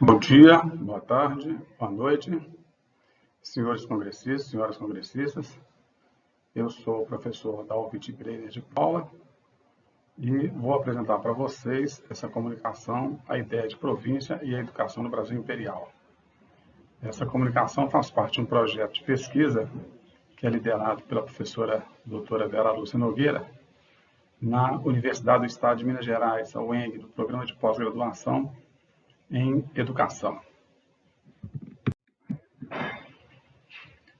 Bom dia, boa tarde, boa noite, senhores congressistas, senhoras congressistas. Eu sou o professor Dalvit Breiner de Paula e vou apresentar para vocês essa comunicação, a ideia de província e a educação no Brasil Imperial. Essa comunicação faz parte de um projeto de pesquisa que é liderado pela professora doutora Vera Lúcia Nogueira, na Universidade do Estado de Minas Gerais, a UENG, do Programa de Pós-Graduação em Educação.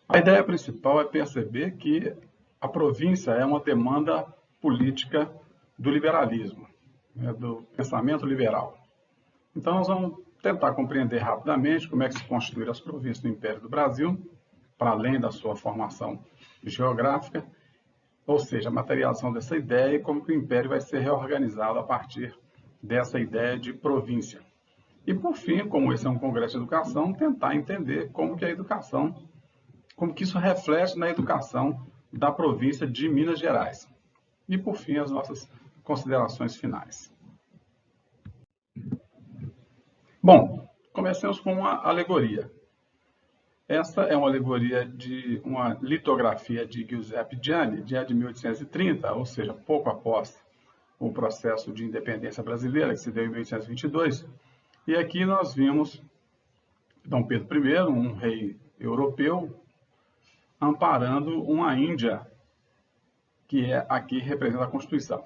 A ideia principal é perceber que a província é uma demanda política do liberalismo, do pensamento liberal. Então, nós vamos tentar compreender rapidamente como é que se constituíram as províncias do Império do Brasil, para além da sua formação geográfica, ou seja, a materialização dessa ideia e como que o Império vai ser reorganizado a partir dessa ideia de província. E, por fim, como esse é um congresso de educação, tentar entender como que a educação, como que isso reflete na educação da província de Minas Gerais. E, por fim, as nossas considerações finais. Bom, comecemos com uma alegoria. Essa é uma alegoria de uma litografia de Giuseppe Gianni, de 1830, ou seja, pouco após o processo de independência brasileira, que se deu em 1822. E aqui nós vimos Dom Pedro I, um rei europeu, amparando uma Índia, que aqui representa a Constituição.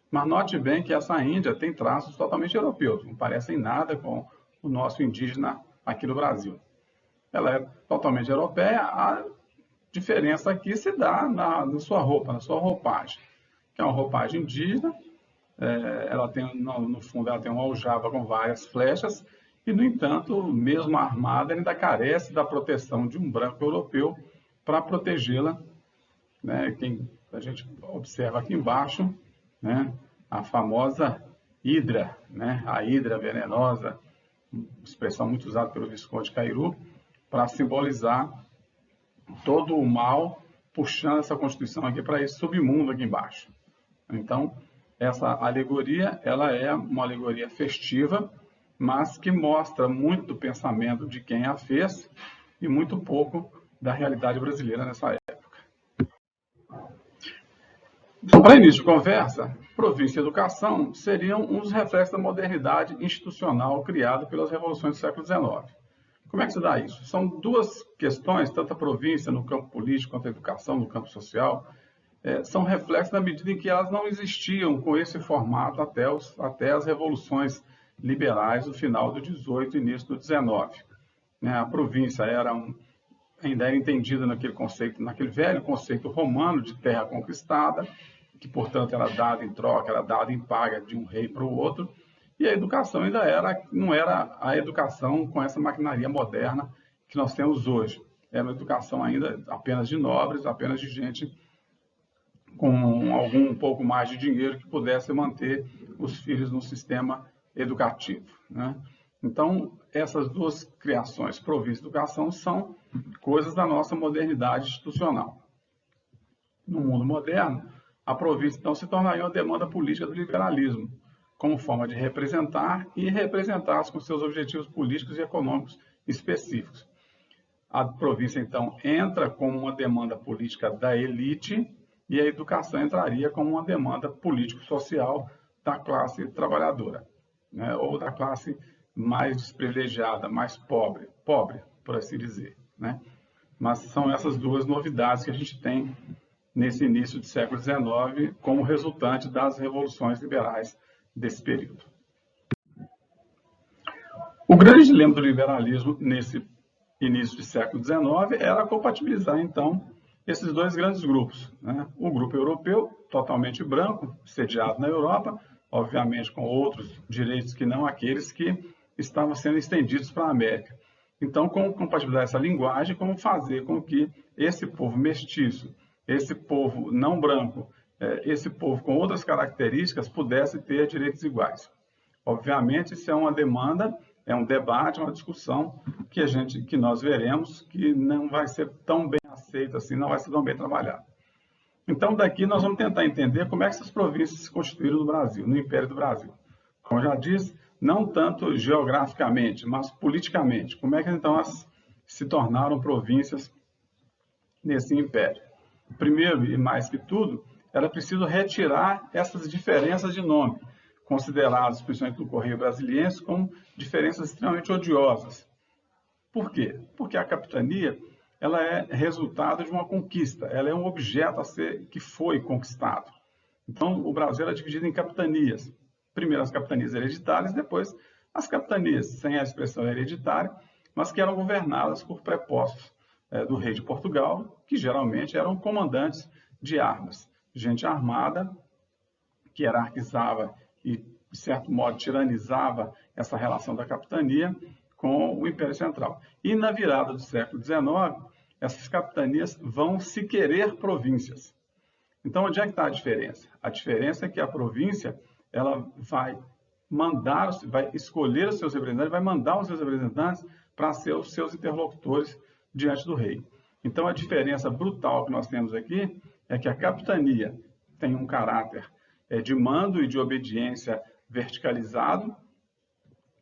Mas note bem que essa Índia tem traços totalmente europeus, não parecem nada com o nosso indígena aqui no Brasil. Ela é totalmente europeia, a diferença aqui se dá na sua roupa, na sua roupagem, que é uma roupagem indígena. Ela tem, no fundo, ela tem uma aljava com várias flechas e, no entanto, mesmo armada, ainda carece da proteção de um branco europeu para protegê-la. Né? A gente observa aqui embaixo, né, a famosa hidra, né, a hidra venenosa, expressão muito usada pelo Visconde Cairu, para simbolizar todo o mal, puxando essa Constituição aqui para esse submundo aqui embaixo. Então, essa alegoria, ela é uma alegoria festiva, mas que mostra muito do pensamento de quem a fez e muito pouco da realidade brasileira nessa época. Então, para início de conversa, província e educação seriam uns reflexos da modernidade institucional criada pelas revoluções do século XIX. Como é que se dá isso? São duas questões, tanto a província no campo político quanto a educação no campo social, são reflexos na medida em que elas não existiam com esse formato até as revoluções liberais do final do 18 e início do 19. A província ainda era entendida naquele velho conceito romano de terra conquistada, que, portanto, era dada em troca, era dada em paga de um rei para o outro, e a educação ainda não era a educação com essa maquinaria moderna que nós temos hoje. Era uma educação ainda apenas de nobres, apenas de gente com um pouco mais de dinheiro que pudesse manter os filhos no sistema educativo. Né? Então, essas duas criações, província e educação, são coisas da nossa modernidade institucional. No mundo moderno, a província, então, se tornaria uma demanda política do liberalismo, como forma de representar e representá-los com seus objetivos políticos e econômicos específicos. A província, então, entra como uma demanda política da elite e a educação entraria como uma demanda político-social da classe trabalhadora, né? Ou da classe mais desprivilegiada, mais pobre, por assim dizer. Né? Mas são essas duas novidades que a gente tem nesse início do século XIX como resultante das revoluções liberais desse período. O grande dilema do liberalismo nesse início do século XIX era compatibilizar, então, esses dois grandes grupos. Né? O grupo europeu, totalmente branco, sediado na Europa, obviamente com outros direitos que não aqueles que estavam sendo estendidos para a América. Então, como compatibilizar essa linguagem, como fazer com que esse povo mestiço, esse povo não branco, esse povo com outras características pudesse ter direitos iguais. Obviamente, isso é uma demanda, é um debate, uma discussão que nós veremos que não vai ser tão bem aceito assim, não vai ser tão bem trabalhado. Então, daqui nós vamos tentar entender como é que essas províncias se constituíram no Brasil, no Império do Brasil. Como eu já disse, não tanto geograficamente, mas politicamente. Como é que então elas se tornaram províncias nesse império? Primeiro, e mais que tudo, era preciso retirar essas diferenças de nome, consideradas, principalmente no Correio Brasiliense, como diferenças extremamente odiosas. Por quê? Porque a capitania ela é resultado de uma conquista, ela é um objeto que foi conquistado. Então, o Brasil era dividido em capitanias. Primeiro as capitanias hereditárias, depois as capitanias sem a expressão hereditária, mas que eram governadas por prepostos do rei de Portugal, que geralmente eram comandantes de armas. Gente armada, que hierarquizava e, de certo modo, tiranizava essa relação da capitania com o Império Central. E na virada do século XIX, essas capitanias vão se querer províncias. Então, onde é que está a diferença? A diferença é que a província ela vai escolher os seus representantes, vai mandar os seus representantes para ser os seus interlocutores diante do rei. Então, a diferença brutal que nós temos aqui é que a capitania tem um caráter de mando e de obediência verticalizado,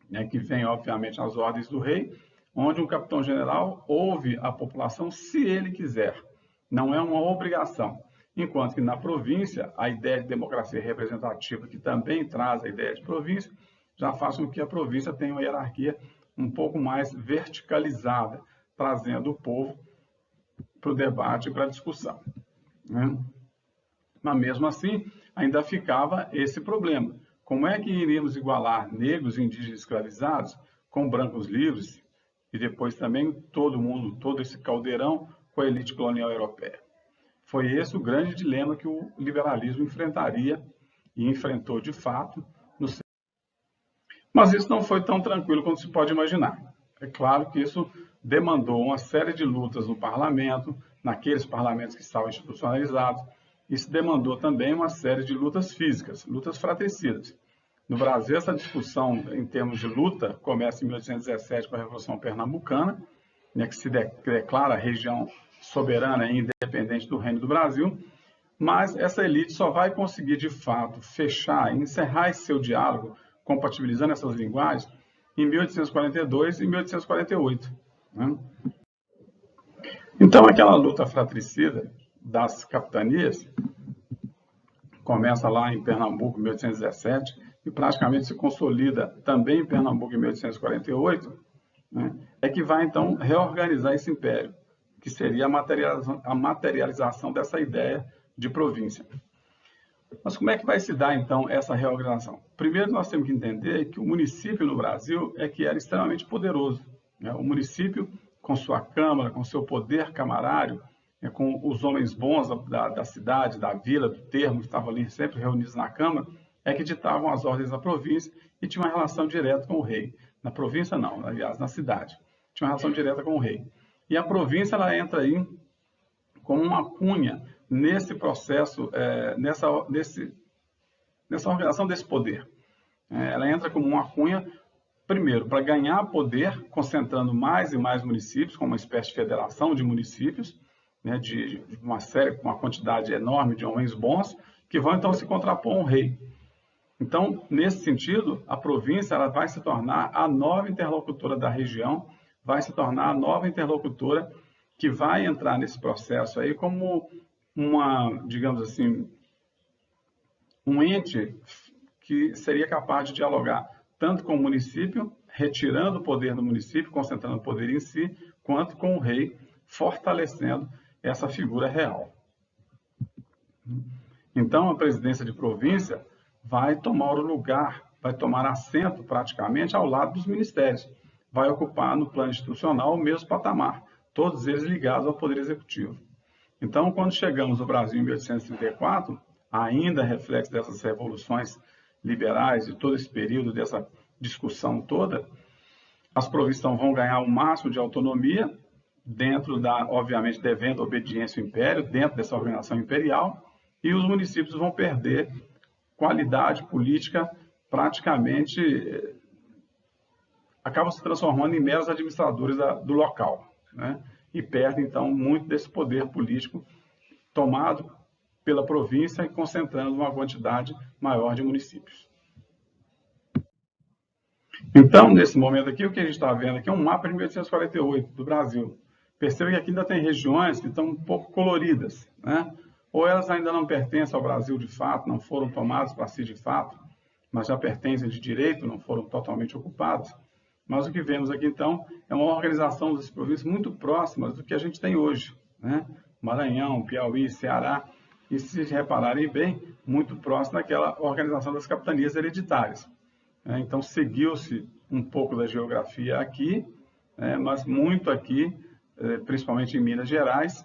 né, que vem, obviamente, às ordens do rei, onde um capitão-general ouve a população se ele quiser. Não é uma obrigação. Enquanto que na província, a ideia de democracia representativa, que também traz a ideia de província, já faz com que a província tenha uma hierarquia um pouco mais verticalizada, trazendo o povo para o debate e para a discussão, né? Mas mesmo assim, ainda ficava esse problema. Como é que iríamos igualar negros e indígenas escravizados com brancos livres e depois também todo esse caldeirão com a elite colonial europeia? Foi esse o grande dilema que o liberalismo enfrentaria e enfrentou de fato no século. Mas isso não foi tão tranquilo quanto se pode imaginar. É claro que isso demandou uma série de lutas no parlamento, naqueles parlamentos que estavam institucionalizados. Isso demandou também uma série de lutas físicas, lutas fratricidas. No Brasil, essa discussão em termos de luta começa em 1817 com a Revolução Pernambucana, né, que se declara região soberana e independente do Reino do Brasil, mas essa elite só vai conseguir, de fato, fechar, encerrar esse seu diálogo, compatibilizando essas linguagens, em 1842 e 1848. Né? Então, aquela luta fratricida das capitanias começa lá em Pernambuco, em 1817, e praticamente se consolida também em Pernambuco, em 1848, né? É que vai, então, reorganizar esse império, que seria a materialização dessa ideia de província. Mas como é que vai se dar, então, essa reorganização? Primeiro, nós temos que entender que o município no Brasil é que era extremamente poderoso, né? O município, com sua Câmara, com seu poder camarário, com os homens bons da cidade, da vila, do termo, que estavam ali sempre reunidos na Câmara, é que ditavam as ordens da província e tinha uma relação direta com o rei. Na província, não, aliás, na cidade. Tinha uma relação direta com o rei. E a província, ela entra aí como uma cunha nesse processo, nessa organização desse poder. Ela entra como uma cunha, primeiro, para ganhar poder, concentrando mais e mais municípios, como uma espécie de federação de municípios, né, de uma quantidade enorme de homens bons, que vão então se contrapor ao rei. Então, nesse sentido, a província ela vai se tornar a nova interlocutora da região, vai se tornar a nova interlocutora que vai entrar nesse processo aí como digamos assim, um ente que seria capaz de dialogar tanto com o município, retirando o poder do município, concentrando o poder em si, quanto com o rei, fortalecendo essa figura real. Então, a presidência de província vai tomar o lugar, vai tomar assento praticamente ao lado dos ministérios, vai ocupar no plano institucional o mesmo patamar, todos eles ligados ao Poder Executivo. Então, quando chegamos ao Brasil em 1834, ainda reflexo dessas revoluções liberais e todo esse período dessa discussão toda, as províncias vão ganhar o máximo de autonomia, dentro obviamente, devendo obediência ao Império, dentro dessa organização imperial, e os municípios vão perder qualidade política, praticamente acabam se transformando em meros administradores do local, né? E perdem, então, muito desse poder político tomado pela província e concentrando uma quantidade maior de municípios. Então, nesse momento aqui, o que a gente está vendo aqui é um mapa de 1848 do Brasil. Perceba que aqui ainda tem regiões que estão um pouco coloridas, né? Ou elas ainda não pertencem ao Brasil de fato, não foram tomadas para si de fato, mas já pertencem de direito, não foram totalmente ocupadas. Mas o que vemos aqui, então, é uma organização das províncias muito próximas do que a gente tem hoje, né? Maranhão, Piauí, Ceará, e se repararem bem, muito próximo daquela organização das capitanias hereditárias. Então, seguiu-se um pouco da geografia aqui, mas muito aqui, principalmente em Minas Gerais,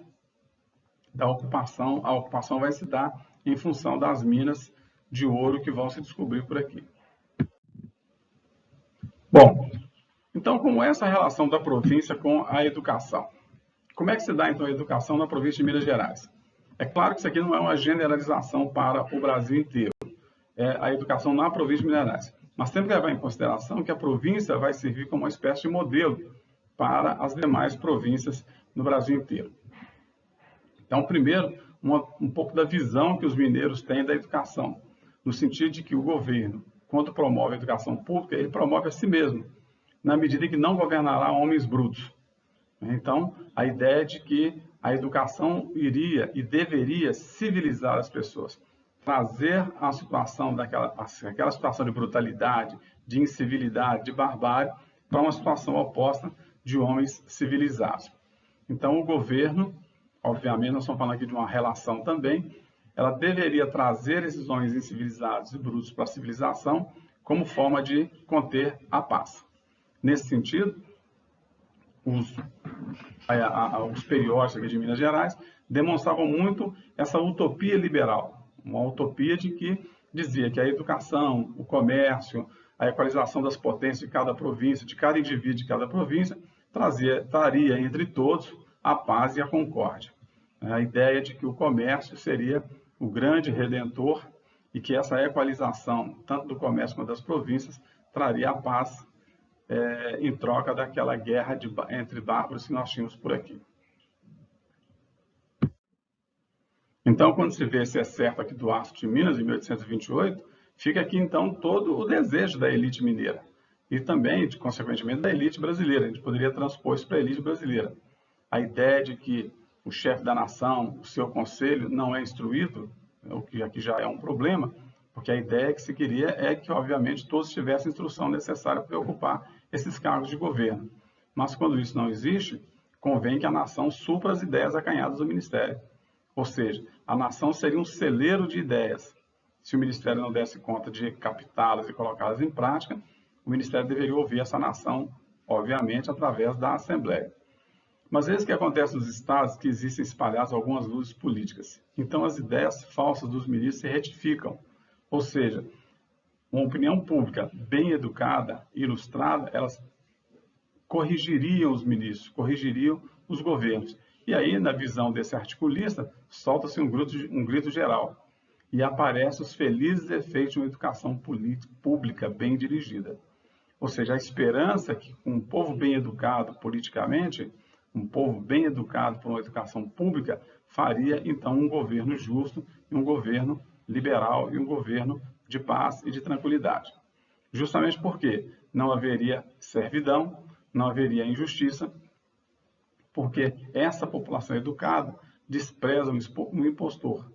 da ocupação. A ocupação vai se dar em função das minas de ouro que vão se descobrir por aqui. Bom, então, como é essa relação da província com a educação? Como é que se dá, então, a educação na província de Minas Gerais? É claro que isso aqui não é uma generalização para o Brasil inteiro. É a educação na província de Minas Gerais. Mas temos que levar em consideração que a província vai servir como uma espécie de modelo para as demais províncias no Brasil inteiro. Então, primeiro, um pouco da visão que os mineiros têm da educação, no sentido de que o governo, quando promove a educação pública, ele promove a si mesmo, na medida em que não governará homens brutos. Então, a ideia é de que a educação iria e deveria civilizar as pessoas, trazer a situação aquela situação de brutalidade, de incivilidade, de barbárie, para uma situação oposta de homens civilizados. Então, o governo, obviamente, nós estamos falando aqui de uma relação também, ela deveria trazer esses homens incivilizados e brutos para a civilização como forma de conter a paz. Nesse sentido, os periódicos aqui de Minas Gerais demonstravam muito essa utopia liberal, uma utopia de que dizia que a educação, o comércio, a equalização das potências de cada província, de cada indivíduo de cada província, traria entre todos a paz e a concórdia. A ideia de que o comércio seria o grande redentor e que essa equalização, tanto do comércio quanto das províncias, traria a paz em troca daquela guerra entre bárbaros que nós tínhamos por aqui. Então, quando se vê esse excerto aqui do Aço de Minas, de 1828, fica aqui, então, todo o desejo da elite mineira e também, consequentemente, da elite brasileira. A gente poderia transpor isso para a elite brasileira. A ideia de que o chefe da nação, o seu conselho, não é instruído, o que aqui já é um problema, porque a ideia que se queria é que, obviamente, todos tivessem a instrução necessária para ocupar esses cargos de governo. Mas, quando isso não existe, convém que a nação supra as ideias acanhadas do ministério. Ou seja, a nação seria um celeiro de ideias. Se o ministério não desse conta de captá-las e colocá-las em prática, o ministério deveria ouvir essa nação, obviamente, através da Assembleia. Mas eis que acontece nos estados que existem espalhadas algumas luzes políticas. Então, as ideias falsas dos ministros se retificam. Ou seja, uma opinião pública bem educada, ilustrada, elas corrigiriam os ministros, corrigiriam os governos. E aí, na visão desse articulista, solta-se um grito geral. E aparecem os felizes efeitos de uma educação pública bem dirigida. Ou seja, a esperança que um povo bem educado politicamente, um povo bem educado por uma educação pública, faria, então, um governo justo, um governo liberal e um governo de paz e de tranquilidade. Justamente porque não haveria servidão, não haveria injustiça, porque essa população educada despreza o impostor.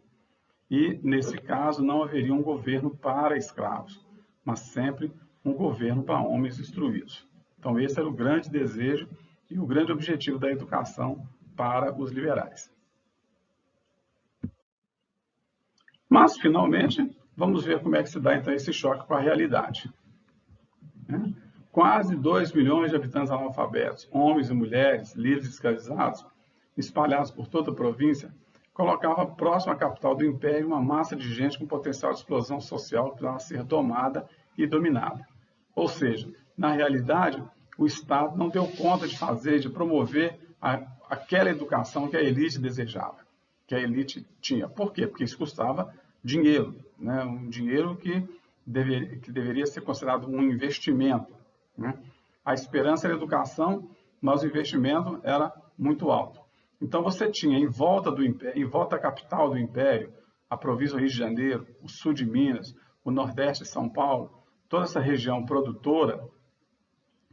E, nesse caso, não haveria um governo para escravos, mas sempre um governo para homens instruídos. Então, esse era o grande desejo e o grande objetivo da educação para os liberais. Mas, finalmente, vamos ver como é que se dá, então, esse choque com a realidade. Quase 2 milhões de habitantes analfabetos, homens e mulheres, livres e escravizados, espalhados por toda a província, colocava próximo à capital do Império uma massa de gente com potencial de explosão social que precisava ser domada e dominada. Ou seja, na realidade, o Estado não deu conta de fazer, de promover aquela educação que a elite desejava, que a elite tinha. Por quê? Porque isso custava dinheiro, né? Um dinheiro que deveria ser considerado um investimento. A esperança era a educação, mas o investimento era muito alto. Então você tinha em volta do Império, em volta da capital do Império, a província do Rio de Janeiro, o sul de Minas, o nordeste de São Paulo, toda essa região produtora,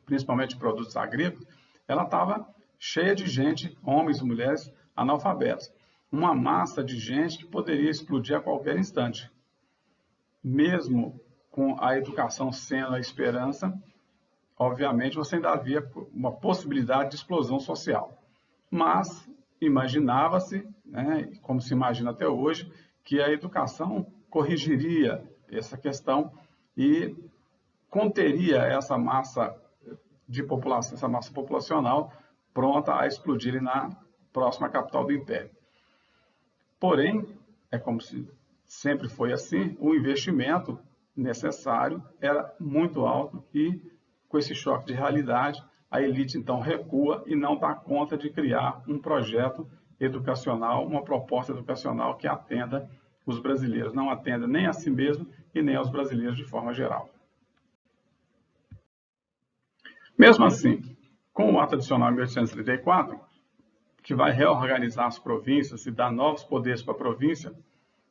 principalmente produtos agrícolas, ela estava cheia de gente, homens e mulheres analfabetos. Uma massa de gente que poderia explodir a qualquer instante. Mesmo com a educação sendo a esperança, obviamente você ainda havia uma possibilidade de explosão social. Mas imaginava-se, né, como se imagina até hoje, que a educação corrigiria essa questão e conteria essa massa de população, essa massa populacional pronta a explodir na próxima capital do Império. Porém, é como se sempre foi assim, o investimento necessário era muito alto e, com esse choque de realidade, a elite então recua e não dá conta de criar um projeto educacional, uma proposta educacional que atenda os brasileiros, não atenda nem a si mesmo e nem aos brasileiros de forma geral. Mesmo assim, com o Ato Adicional 1834, que vai reorganizar as províncias e dar novos poderes para a província,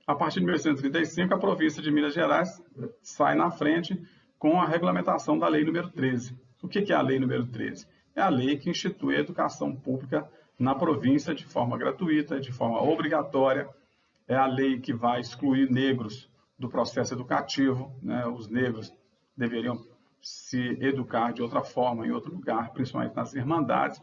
a partir de 1835, a província de Minas Gerais sai na frente com a regulamentação da Lei número 13. O que é a Lei número 13? É a lei que institui a educação pública na província de forma gratuita, de forma obrigatória. É a lei que vai excluir negros do processo educativo, né? Os negros deveriam se educar de outra forma, em outro lugar, principalmente nas irmandades.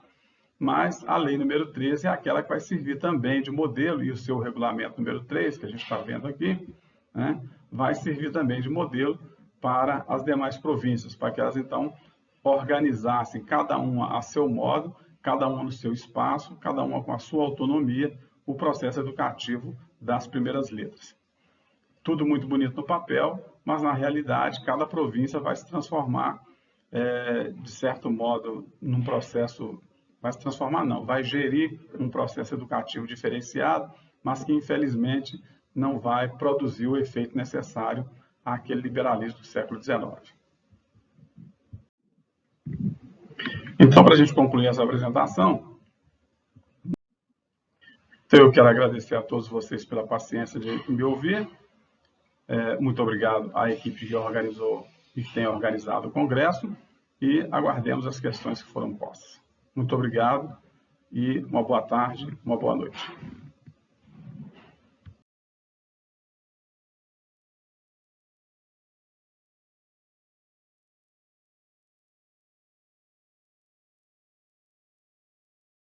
Mas a lei número 13 é aquela que vai servir também de modelo, e o seu regulamento número 3, que a gente está vendo aqui, né, vai servir também de modelo para as demais províncias, para que elas, então, organizassem, cada uma a seu modo, cada uma no seu espaço, cada uma com a sua autonomia, o processo educativo das primeiras letras. Tudo muito bonito no papel, mas, na realidade, cada província vai se transformar, de certo modo, num processo... Vai se transformar, não, vai gerir um processo educativo diferenciado, mas que, infelizmente, não vai produzir o efeito necessário àquele liberalismo do século XIX. Então, para a gente concluir essa apresentação, eu quero agradecer a todos vocês pela paciência de me ouvir. Muito obrigado à equipe que organizou e que tem organizado o Congresso, e aguardemos as questões que foram postas. Muito obrigado e uma boa tarde, uma boa noite.